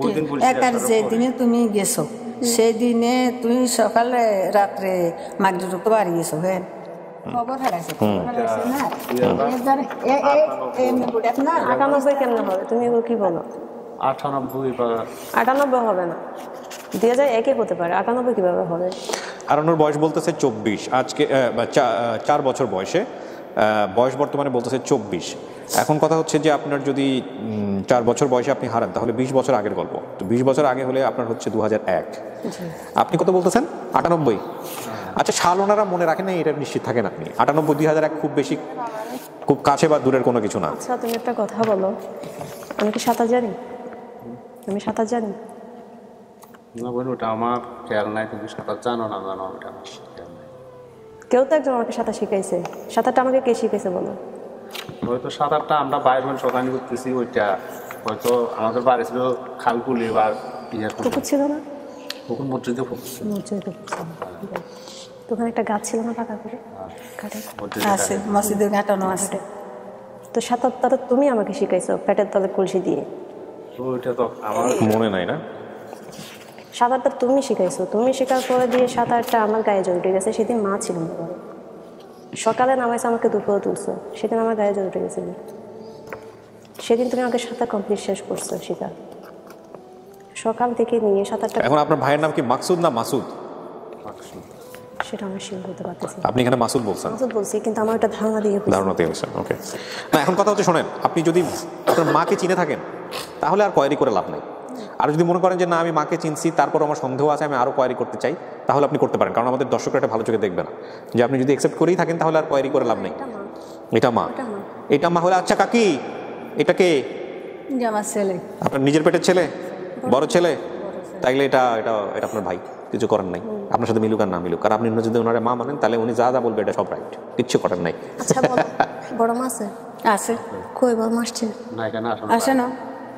S4: ওই দিন বলছি
S3: একার যেদিনে তুমি গেছো সেই দিনে তুমি সকালে রাত্রে মাগরিব তো বাড়ি গেছো হ্যাঁ খবর হারাইছে না না
S2: 98 কেমন হবে তুমি এগুলো কি বলো
S4: 98 বা
S2: 98 হবে না 2001 হতে পারে 98 কিভাবে হবে
S1: আরনুর বয়স বলতেছে 24 আজকে 4 বছর বয়সে বয়স বর্তমানে বলতেছে 24। এখন কথা হচ্ছে যে আপনার যদি 4 বছর বয়সে আপনি হারান তাহলে 20 বছর আগের গল্প। তো 20 বছর আগে হলে আপনার হচ্ছে 2001। আপনি কত বলতেছেন 98? আচ্ছা সাল ওনারা মনে রাখেন না এটা নিশ্চিত থাকেন আপনি 98 2001 খুব বেশি খুব কাছে বা দূরের কোনো কিছু না।
S2: আচ্ছা তুমি একটা কথা বলো আমি কি সাঁতার জানি আমি সাঁতার জানি
S4: না বলো ওটা আমার খেয়াল নাই তুমি সাঁতার জানো না জানো ওটা খেয়াল নাই
S2: কেউ তো একজন আমাকে সাঁতার শিখাইছে সাঁতারটা আমাকে কে শিখাইছে বলো
S4: হয়তো সাঁতারটা আমরা বাইরে শতানি করতেছি ওইটা হয়তো আমাদের বাড়ি ছিল খালকুলি বা ইয়ে
S2: পুকুর ছিল না
S4: পুকুর মসজিদে
S2: মসজিদে তো ওখানে একটা গাছ ছিল না পাকা করে কাটে
S3: আছে মসজিদের ঘাটানো আছে
S2: তো সাঁতারটা তো তুমি আমাকে শিখাইছো পেটের তলে কলসি দিয়ে
S4: ওইটা তো আমার
S1: মনে নাই না
S2: সাঁতারটা তুমি শিখাইছো তুমি শেখার পরে দিয়ে সাঁতারটা আমার গায়ে জড়ে উঠে গেছে সেদিন মা ছিল না ঘরে। সকালে নামাইছে আমাকে দুপুরে তুলছো সেদিন আমার গায়ে জড়ে উঠে গেছিল সেদিন তুমি আমাকে সাঁতার কমপ্লিট শেষ করছো শিখা সকাল থেকে নিয়ে সাঁতারটা
S1: এখন আপনার ভাইয়ের নাম কি মাকসুদ না মাসুদ?
S2: সেটা আমার শিখ বলতে পারতেছি
S1: আপনি এখানে মাসুদ বলছেন
S2: মাসুদ বলছি কিন্তু আমার একটা ধারণা দিয়ে
S1: ধারণা দিয়ে বলছেন ওকে না এখন কথা হচ্ছে শোনেন আপনি যদি আপনার মাকে চিনে থাকেন তাহলে আর কোয়ারি করে লাভ নাই। আর যদি মনে করেন যে না আমি মাকে চিনছি তারপর আমার সন্দেহ আছে আমি আরও কোয়ারি করতে চাই তাহলে আপনি করতে পারেন কারণ আমাদের দর্শকরা এটা ভালো চোখে দেখবে না যে আপনি যদি অ্যাকসেপ্ট করেই থাকেন তাহলে আর কোয়ারি করে লাভ নেই। এটা মা এটা মা হলে আচ্ছা কাকি এটা কে
S3: যে আমার ছেলে
S1: আপনার নিজের পেটের ছেলে বড় ছেলে তাইলে এটা এটা এটা আপনার ভাই কিছু করার নাই আপনার সাথে মিলুক আর না মিলুক আর আপনি যদি ওনারা মা মানেন তাহলে উনি যা যা বলবে এটা সব রাইট কিচ্ছু করার নাই।
S2: আচ্ছা বলো বড় মা আছে
S3: আছে
S2: কই বড় মা আসছে
S4: না এখানে
S3: আসে না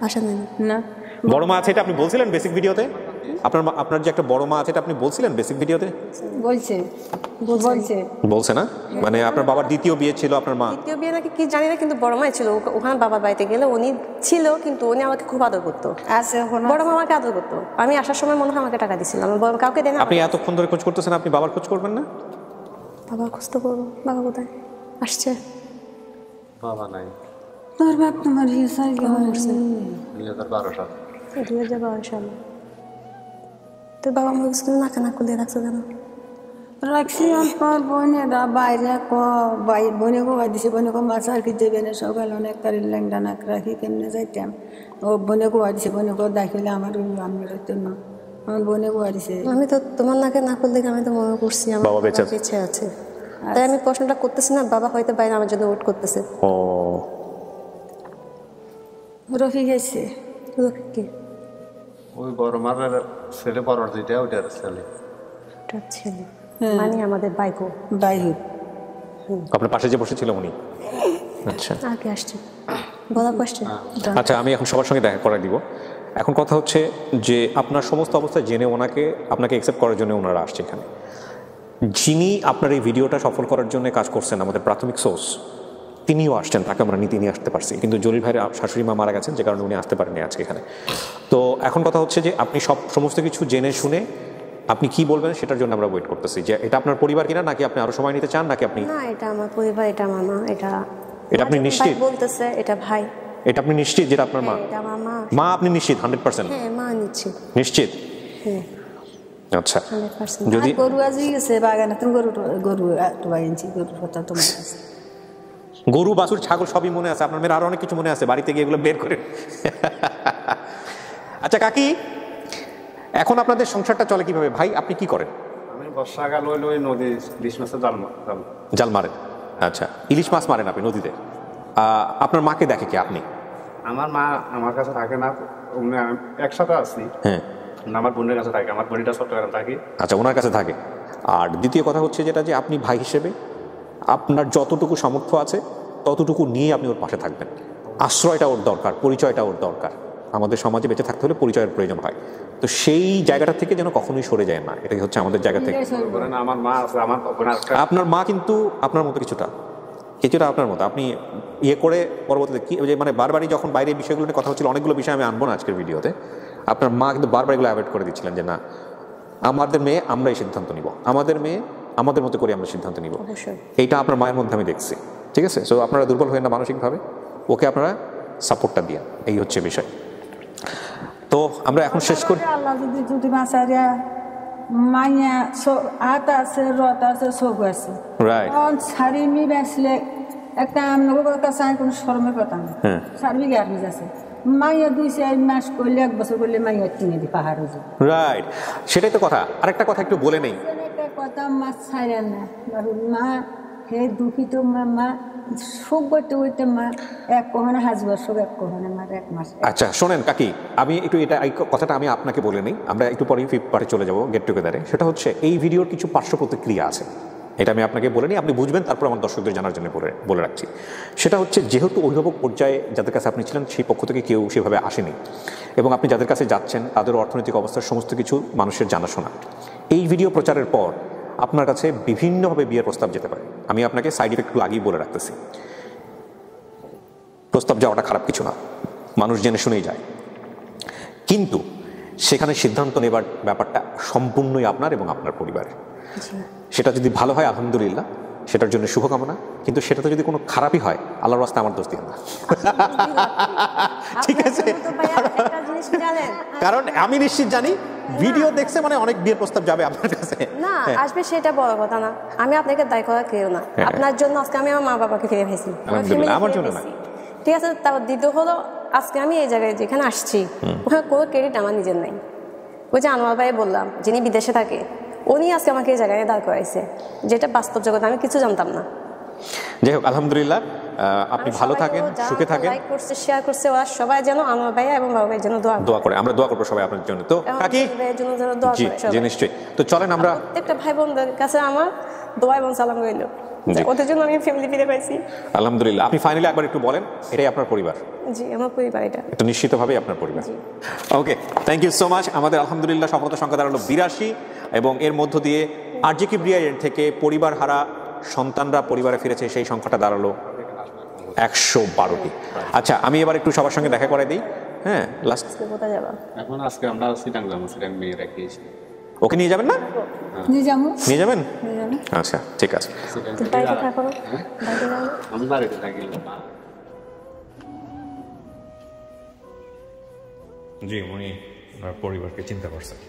S2: আসে নাই
S3: না
S1: বড় মা আছে এটা আপনি বলছিলেন বেসিক ভিডিওতে আপনার যে একটা বড় মা আছে এটা আপনি বলছিলেন বেসিক ভিডিওতে
S3: বলছে বলছে
S1: বলছে না মানে আপনার বাবার দ্বিতীয় বিয়ে ছিল আপনার মা
S2: দ্বিতীয় বিয়ে নাকি কি জানি না কিন্তু বড় মাই ছিল ওখানে বাবার বাড়িতে গেলে উনি ছিল কিন্তু উনি আমাকে খুব আদর করতো
S3: আছে ওখানে
S2: বড় মা আমাকে আদর করতো আমি আসার সময় মনে হয় আমাকে টাকা দিছিল আমি কাউকে দেয় না
S1: আপনি এতক্ষণ ধরে খোঁজ করতেছেন আপনি বাবার খোঁজ করবেন না
S2: বাবা খোঁজ তো করবো বাবা কোথায় আসছে
S4: বাবা নাই
S3: তোর বাপ তোমার হিসাব
S4: 2012 সাল
S2: 2012 সালে তোর বাবা আমার কিছু নাকা না খুলে রাখছো কেন
S3: রাখছি পর বোনেরা বাইরে বোনে গো দিছে বোনে গো মাছ আর কি দেবে না সকাল অনেক তারি ল্যাংডা নাক রাখি কেমনে যাইতাম ও বোনে গো দিছে বোনে গো দেখিলে আমার আমি রইতো না আমার বোনে গো দিছে
S2: আমি তো তোমার নাকে না খুললে আমি তো মনে করছি আমার
S1: বাবা বেঁচে
S2: বেঁচে আছে তাই আমি প্রশ্নটা করতেছি না বাবা হয়তো বাইরে আমার জন্য ওয়েট করতেছে
S1: ও
S3: রফি গেছে
S2: কি
S4: ওই বড় মার ছেলে বড় যেটা ওইটার ছেলে
S2: ওটা ছেলে মানে আমাদের বাইকো
S3: বাইরে
S1: আপনার পাশে যে বসেছিল উনি আচ্ছা
S2: আগে আসছে বলা কোশ্চেন
S1: আচ্ছা আমি এখন সবার সঙ্গে দেখা করে দিব এখন কথা হচ্ছে যে আপনার সমস্ত অবস্থা জেনে ওনাকে আপনাকে অ্যাকসেপ্ট করার জন্য ওনারা আসছে এখানে যিনি আপনার এই ভিডিওটা সফল করার জন্য কাজ করছেন আমাদের প্রাথমিক সোর্স তিনিও আসছেন তাকে আমরা নীতি নিয়ে আসতে পারছি কিন্তু জলিল ভাইয়ের শাশুড়ি মা মারা গেছেন যে কারণে উনি আসতে পারেননি আজকে এখানে। তো এখন কথা হচ্ছে যে আপনি সমস্ত কিছু জেনে শুনে আপনি কি বলবেন সেটার জন্য আমরা ওয়েট করতেছি যে এটা আপনার পরিবার কিনা নাকি আপনি আরো সময় নিতে চান নাকি আপনি
S2: না এটা আমার পরিবার এটা আমার মা এটা
S1: আপনি নিশ্চিত
S2: বলতেছে এটা ভাই
S1: এটা আপনি নিশ্চিত যেটা আপনার মা
S2: এটা আমার মা
S1: মা আপনি নিশ্চিত 100%
S2: হ্যাঁ মা নিশ্চিত
S1: নিশ্চিত
S2: হ্যাঁ
S1: আচ্ছা
S2: 100%
S1: যদি
S3: গরু আজি গেছে বাগানে তুমি গরু একটু বাগিনছি গরুর কথা তোমার কাছে
S1: গরু বাছুর ছাগল সবই মনে আছে আপনার মেয়ের আরো অনেক কিছু মনে আছে বাড়িতে গিয়ে এগুলো বের করে আচ্ছা কাকি এখন আপনাদের সংসারটা চলে কিভাবে ভাই আপনি কি করেন
S4: আমি বর্ষাকাল হইলে ওই নদী ইলিশ মাছের
S1: জাল মারেন আচ্ছা ইলিশ মাছ মারেন আপনি নদীতে আপনার মাকে দেখে কি আপনি
S4: আমার মা আমার কাছে থাকে না একসাথে আছি
S1: হ্যাঁ
S4: আমার বোনের কাছে থাকে আমার বোনটা চট্টগ্রাম থাকি
S1: আচ্ছা ওনার কাছে থাকে আর দ্বিতীয় কথা হচ্ছে যেটা যে আপনি ভাই হিসেবে আপনার যতটুকু সামর্থ্য আছে ততটুকু নিয়ে আপনি ওর পাশে থাকবেন আশ্রয়টা ওর দরকার পরিচয়টা ওর দরকার আমাদের সমাজে বেঁচে থাকতে হলে পরিচয়ের প্রয়োজন হয় তো সেই জায়গাটা থেকে যেন কখনোই সরে যায় না এটাই হচ্ছে আমাদের জায়গা থেকে
S4: আমার মা আছে আমার
S1: আপনার মা কিন্তু আপনার মতো কিছুটা আপনার মতো আপনি ইয়ে করে পরবর্তীতে কি যে মানে বারবারই যখন বাইরের বিষয়গুলো নিয়ে কথা হচ্ছিল অনেকগুলো বিষয় আমি আনবো না আজকের ভিডিওতে আপনার মা কিন্তু বারবার এগুলো অ্যাভয়েড করে দিচ্ছিলেন যে না, আমাদের মেয়ে আমরা এই সিদ্ধান্ত নিব, আমাদের মেয়ে আমাদের মতো করে আমরা সিদ্ধান্ত নিব। এইটা আপনার মায়ের মধ্যে আমি দেখছি, ঠিক আছে? সো আপনারা দুর্বল হয়ে না মানসিকভাবে, ওকে আপনারা সাপোর্টটা দিয়ে, এই হচ্ছে বিষয়। তো আমরা এখন শেষ করি।
S3: আল্লাহ যদি বাঁচাইয়া মাইয়া হাত আছে, রথ আছে, চোখ আছে,
S1: রাইট,
S3: শাড়ি মি বেসলে একটা আমনগর কাছে কোনো শরমের কথা না। শাড়ি গার্মেজ আছে, মাইয়া 2-4 মাস করলে 1 বছর করলে মাইয়া কিনে দি পাহাড়ে যায়।
S1: রাইট, সেটাই তো কথা। আরেকটা কথা একটু বলে নেই,
S3: একটা কথা মাছ ছাড়েন না মা, হে দুঃখিত মা, শোক করতে করতে মা এক কখনো হাজবার শোক, এক কখনো মার 1 মাস।
S1: আচ্ছা শোনেন কাকি, আমি একটু এই কথাটা আমি আপনাকে বলে নিই, আমরা একটু পরেই 5th পার্টে চলে যাবো গেট টুগেদারে। সেটা হচ্ছে এই ভিডিওর কিছু পার্শ্ব প্রতিক্রিয়া আছে, এটা আমি আপনাকে বলে নিই, আপনি বুঝবেন, তারপর আমার দর্শকদের জানার জন্য বলে রাখছি। সেটা হচ্ছে যেহেতু অভিভাবক পর্যায়ে যাদের কাছে আপনি ছিলেন সেই পক্ষ থেকে কেউ সেভাবে আসেনি, এবং আপনি যাদের কাছে যাচ্ছেন তাদের অর্থনৈতিক অবস্থার সমস্ত কিছু মানুষের জানাশোনা। এই ভিডিও প্রচারের পর আপনার কাছে বিভিন্নভাবে বিয়ের প্রস্তাব যেতে পারে। আমি আপনাকে সাইড ইফেক্টগুলো আগেই বলে রাখতেছি। প্রস্তাব যাওয়াটা খারাপ কিছু না, মানুষ জেনে শুনেই যায়, কিন্তু সেখানে সিদ্ধান্ত নেবার ব্যাপারটা সম্পূর্ণই আপনার এবং আপনার পরিবারের। সেটা যদি ভালো হয় আলহামদুলিল্লাহ, সেটার জন্য শুভকামনা, কিন্তু সেটাতে যদি কোনো খারাপই হয় আল্লাহর রাস্তায় আমার দোষ দিন না, ঠিক আছে? কারণ আমি নিশ্চিত জানি ভিডিও দেখছে মানে অনেক বিয়ের প্রস্তাব যাবে আপনার কাছে
S2: না, আসবে সেটা বড় কথা না। আমি আপনাকে দায় করা কেউ না, আপনার জন্য আজকে আমি আমার মা বাবাকে ফিরে পেয়েছি,
S1: আমার জন্য না,
S2: ঠিক আছে? তারপর দ্বিতীয় হলো আজকে আমি এই জায়গায় যেখানে আসছি ওখানে কোনো ক্রেডিট আমার নিজের নাই। ওই যে আনোয়ার ভাই বললাম, যিনি বিদেশে থাকে, উনি আজকে আমাকে এই জায়গায় দাঁড় করাইছে, যেটা বাস্তব জগৎ আমি কিছু জানতাম না।
S1: যাই হোক আলহামদুলিল্লাহ, আপনি ভালো থাকেন, সুখে থাকেন।
S2: লাইক করছে, শেয়ার করছে, ওরা সবাই যেন আনোয়ার ভাই এবং বাবা ভাইয়ের জন্য দোয়া করে।
S1: আমরা দোয়া করবো সবাই আপনার জন্য। তো কাকি, জি নিশ্চয়ই। তো চলেন আমরা
S2: প্রত্যেকটা ভাই বোনদের কাছে আমার দোয়া এবং সালাম রইল, ওদের জন্য আমি ফ্যামিলি ফিরে পাইছি
S1: আলহামদুলিল্লাহ। আপনি ফাইনালি একবার একটু বলেন, এটাই আপনার পরিবার?
S2: জি, আমার পরিবার, এটা
S1: একটু নিশ্চিতভাবেই আপনার পরিবার। ওকে, থ্যাংক ইউ সো মাচ। আমাদের আলহামদুলিল্লাহ সফলতা সংখ্যা দাঁড়ালো 82, এবং এর মধ্য দিয়ে আরজে কিবরিয়া এর থেকে পরিবার হারা সন্তানরা পরিবারে ফিরেছে, সেই সংখ্যাটা দাঁড়ালো 112টি। আচ্ছা, আমি এবার একটু সবার সঙ্গে দেখা করে দিই। হ্যাঁ, লাস্ট
S2: কোথায় যাবা
S4: এখন আজকে আমরা সিটাং যাবো, সিটাং মেয়ে রেখেছি।
S1: ওকে নিয়ে যাবেন না? নিয়ে যাবেন? আচ্ছা ঠিক আছে।
S4: আমি বাড়িতে থাকি।
S1: জি, উনি ওনার পরিবারকে চিন্তা করছেন।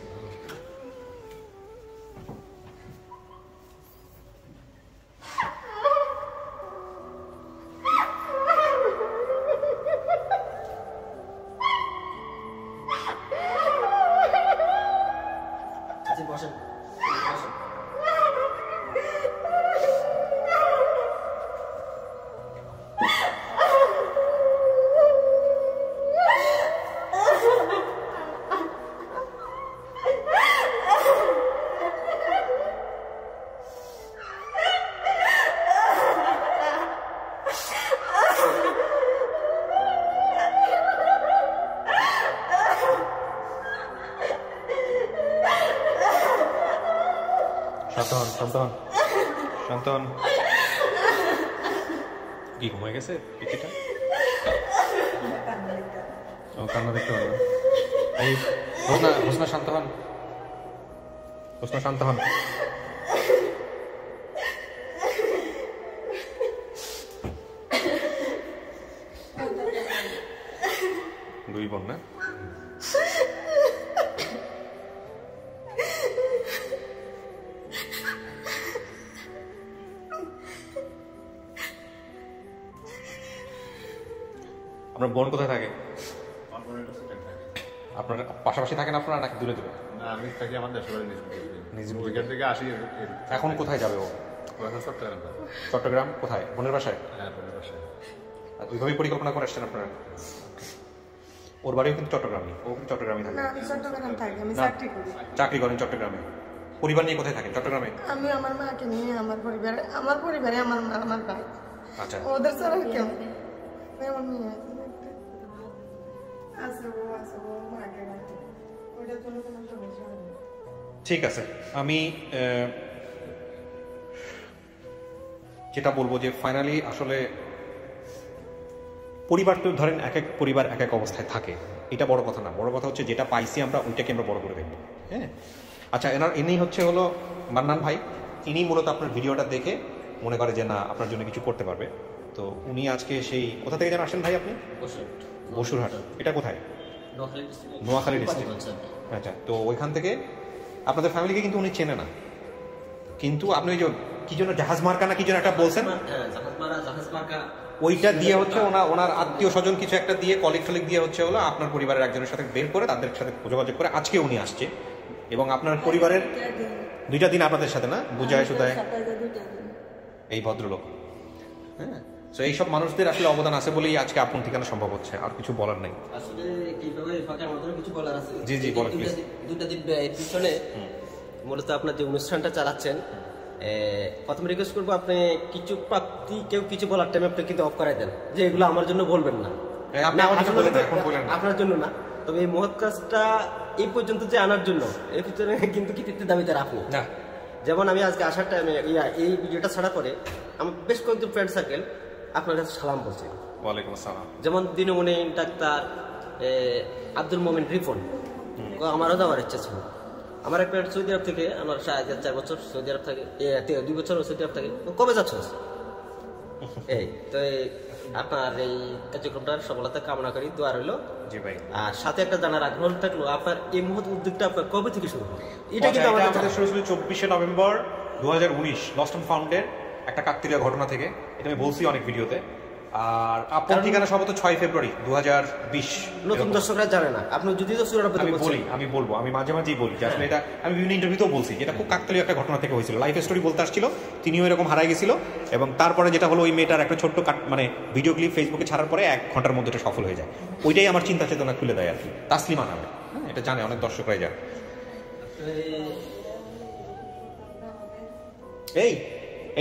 S1: শান্তন কি ঘুমায় গেছে পিচিটা? ও কান্না দেখতে পারবে। এই হোসনা শান্ত হন, হোসনা শান্ত হন। দুই বোন না? আপনার বোন কোথায় থাকে? আপনার পাশাপাশি থাকেন আপনারা নাকি দূরে দূরে?
S4: না, আমি থাকি আমার দেশের বাড়ি ওইখান থেকে আসি।
S1: এখন কোথায় যাবে ও?
S4: চট্টগ্রাম।
S1: চট্টগ্রাম কোথায়? বোনের বাসায়?
S4: হ্যাঁ, বোনের বাসায়।
S1: আর ওইভাবেই পরিকল্পনা করে আসছেন আপনারা? ওর বাড়িও কিন্তু চট্টগ্রামে, ও কিন্তু চট্টগ্রামে থাকে। চাকরি করেন চট্টগ্রামে। পরিবার নিয়ে কোথায় থাকেন? চট্টগ্রামে।
S5: আমি আমার মাকে নিয়ে, আমার পরিবারে আমার মা, আমার ভাই।
S1: আচ্ছা,
S5: ওদের ছাড়া কেউ আমার মেয়ে আছে, মাকে রাখে, ওইটার জন্য কোনো সমস্যা হয় না।
S1: ঠিক আছে। আমি যেটা বলবো যে ফাইনালি আসলে পরিবার তো ধরেন এক এক পরিবার এক এক অবস্থায় থাকে, এটা বড় কথা না। বড় কথা হচ্ছে যেটা পাইছি আমরা ওইটাকে আমরা বড় করে দেখবো। হ্যাঁ, আচ্ছা, ইনি হচ্ছে হলো মান্নান ভাই। ইনি মূলত আপনার ভিডিওটা দেখে মনে করে যে না আপনার জন্য কিছু করতে পারবে। তো উনি আজকে সেই কোথা থেকে যেন আসেন ভাই আপনি? বসুরহাট। এটা কোথায়? নোয়াখালী ডিস্ট্রিক্ট। আচ্ছা, তো ওইখান থেকে আপনাদের ফ্যামিলিকে কিন্তু উনি চেনে না, কিন্তু আপনি ওই যে কি জন্য জাহাজ মার্কা না কি জন্য একটা বলছেন, ওইটা দিয়ে হচ্ছে ওনার আত্মীয় স্বজন কিছু একটা দিয়ে কলিগ টলিগ দিয়ে হচ্ছে হলো আপনার পরিবারের একজনের সাথে বের করে তাদের সাথে যোগাযোগ করে আজকে উনি আসছে। এবং আপনার পরিবারের 2টা দিন আপনাদের সাথে না বুঝায় শুধায় এই ভদ্রলোক। হ্যাঁ, তো এইসব মানুষদের আসলে অবদান আছে বলেই আজকে আপন ঠিকানা সম্ভব হচ্ছে, আর কিছু বলার নেই।
S6: আসলে কিভাবে ফাঁকার মাধ্যমে কিছু বলার আছে।
S1: জি জি বলেন প্লিজ।
S6: 2টা দিন পিছনে মূলত আপনার যে অনুষ্ঠানটা চালাচ্ছেন, প্রথমে রিকোয়েস্ট করবো আপনি কিছু প্রাপ্তি কেউ কিছু বলার টাইমে আপনি কিন্তু অফ করাই দেন, যে এগুলো আমার জন্য বলবেন না, আপনার জন্য না। তবে এই মহৎ কাজটা এই পর্যন্ত যে আনার জন্য এর ভিতরে কিন্তু কৃতিত্বের দাবিদার আপনি। যেমন আমি আজকে আসার টাইমে এই ভিডিওটা ছাড়া পরে আমার বেশ কয়েকজন ফ্রেন্ড সার্কেল আপনার কাছে সালাম বলছে।
S1: ওয়ালাইকুম আসসালাম।
S6: যেমন দিনমণি ডাক্তার, আব্দুল মোমিন রিফন, আমারও যাওয়ার ইচ্ছা ছিল। আমার এক ফ্রেন্ড সৌদি আরব থেকে, আমার 4 বছর সৌদি আরব থাকে, 2 বছর সৌদি আরব থাকে। কবে যাচ্ছ? এই তো আপনার এই কার্যক্রমটার সফলতা কামনা করি, দোয়া রইল।
S1: জি ভাই।
S6: আর সাথে একটা জানার আগ্রহ থাকলো, আপনার এই মুহূর্তে উদ্যোগটা আপনার কবে থেকে শুরু হবে? এটা কিন্তু
S1: আমাদের শুরু ছিল 24শে নভেম্বর 2019 লস্টন ফাউন্ডের একটা কাকতালীয় ঘটনা থেকে। এটা আমি বলছি অনেক ভিডিওতে। আর আপনার ঠিকানা সম্ভবত 6 ফেব্রুয়ারি 2020।
S6: নতুন দর্শকরা জানে না, আপনি যদি তো
S1: আমি বলবো, আমি মাঝে মাঝেই বলি যে আসলে এটা আমি বিভিন্ন ইন্টারভিউতেও বলছি, এটা খুব কাকতালীয় একটা ঘটনা থেকে হয়েছিল। লাইফ স্টোরি বলতে আসছিল, তিনিও এরকম হারাই গেছিল। এবং তারপরে যেটা হলো ওই মেয়েটার একটা ছোট্ট মানে ভিডিও ক্লিপ ফেসবুকে ছাড়ার পরে 1 ঘন্টার মধ্যে এটা সফল হয়ে যায়। ওইটাই আমার চিন্তা চেতনা খুলে দেয় আর কি। তাসলিমা নামে, এটা জানে অনেক দর্শকরাই জানে।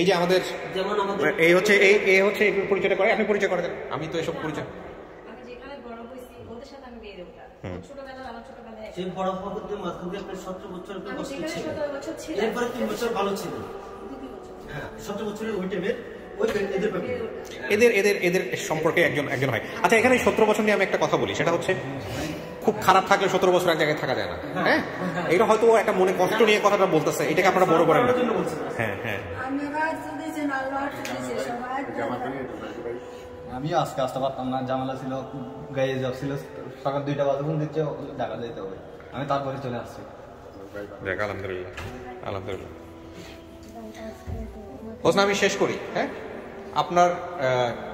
S1: এই যে আমাদের এই হচ্ছে এই হচ্ছে এই পরিচয়টা করে, আপনি পরিচয় করে দেন। আমি তো এসব পরিচয় এদের সম্পর্কে একজন হয়। আচ্ছা, এখানে 17 বছর নিয়ে আমি একটা কথা বলি, সেটা হচ্ছে খুব খারাপ থাকলে 17 বছর এক জায়গায় থাকা যায় না। হ্যাঁ, এটা হয়তো একটা মনে কষ্ট নিয়ে কথাটা বলতেছে, এটাকে আপনারা বড় করেন না। হ্যাঁ হ্যাঁ,
S7: আমিও আজকে আসতে পারতাম না, জামালা ছিল, গায়ে জব ছিল, সকাল 2টা বাজে ফোন দিচ্ছে ঢাকা যেতে হবে, আমি তারপরে চলে আসছি।
S1: আলহামদুলিল্লাহ আলহামদুলিল্লাহ। হোসনা, আমি শেষ করি। হ্যাঁ, আপনার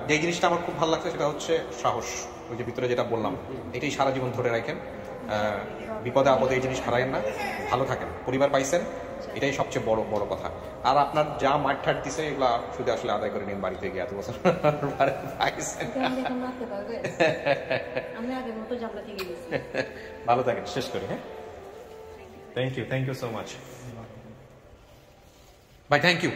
S1: যে জিনিসটা আমার খুব ভালো লাগছে সেটা হচ্ছে সাহস। ওই যে ভিতরে যেটা বললাম, এটাই সারা জীবন ধরে রাখেন। বিপদে আপদে এই জিনিস হারায়েন না, ভালো থাকেন। পরিবার পাইছেন, এটাই সবচেয়ে বড় কথা। আর আপনার যা মাঠ ঠাট দিছে এগুলা শুধু আসলে আদায় করে নিন বাড়িতে গিয়ে। এত বছর পাইছেন, ভালো থাকেন। শেষ করি। হ্যাঁ, থ্যাংক ইউ সো মাচ ভাই, থ্যাংক ইউ।